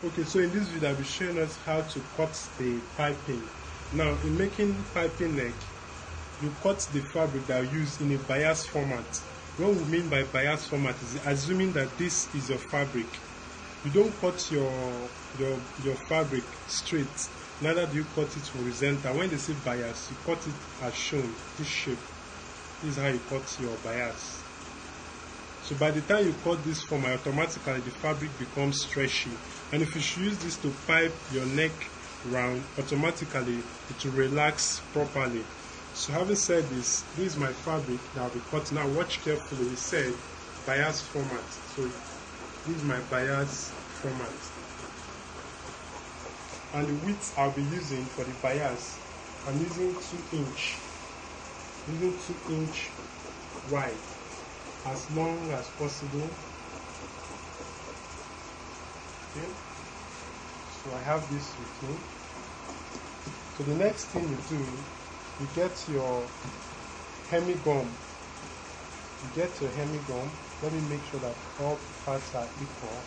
Okay, so in this video I'll be showing us how to cut the piping. Now in making piping neck, you cut the fabric that you use in a bias format. What we mean by bias format is assuming that this is your fabric. You don't cut your fabric straight, neither do you cut it horizontal. When they say bias, you cut it as shown, this shape. This is how you cut your bias. So by the time you cut this format, automatically the fabric becomes stretchy. And if you should use this to pipe your neck round, automatically it will relax properly. So having said this, this is my fabric that I'll be cutting. Now watch carefully, it said bias format. So this is my bias format. And the width I'll be using for the bias, I'm using 2 inch. Using 2 inch wide, as long as possible. Okay. So I have this with me. So the next thing you do, you get your hemi gum. You get your hemi gum. Let me make sure that all parts are equal.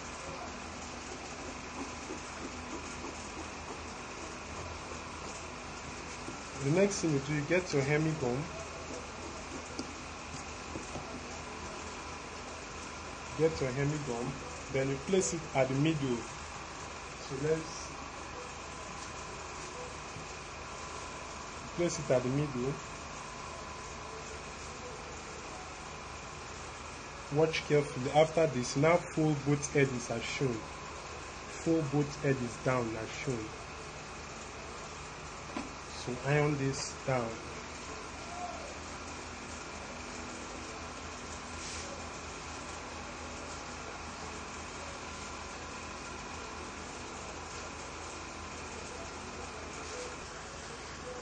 The next thing you do, you get your hemi gum. Get your hemi gum, then you place it at the middle. So let's place it at the middle. Watch carefully. After this, now fold both edges as shown. Fold both edges down as shown. So iron this down.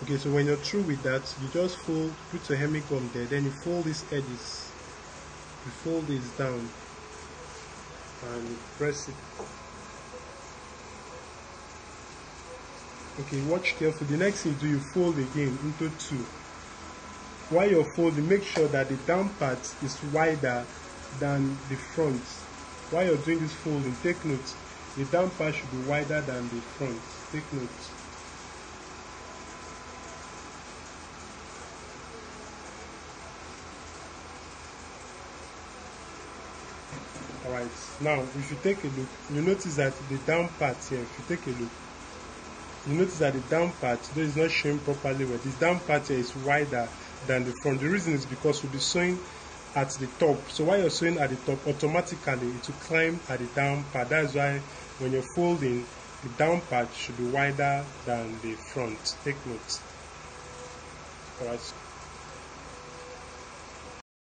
Okay, so when you're through with that, you just fold, put your hemi gum there, then you fold these edges. You fold this down and you press it. Okay, watch carefully. The next thing you do, you fold again into 2. While you're folding, make sure that the down part is wider than the front. While you're doing this folding, take note, the down part should be wider than the front. Take note. Alright, now if you take a look, you notice that the down part here, if you take a look, you notice that the down part, though is not showing properly well, the down part here is wider than the front. The reason is because we'll be sewing at the top. So while you're sewing at the top, automatically it will climb at the down part. That's why when you're folding, the down part should be wider than the front. Take note. Alright.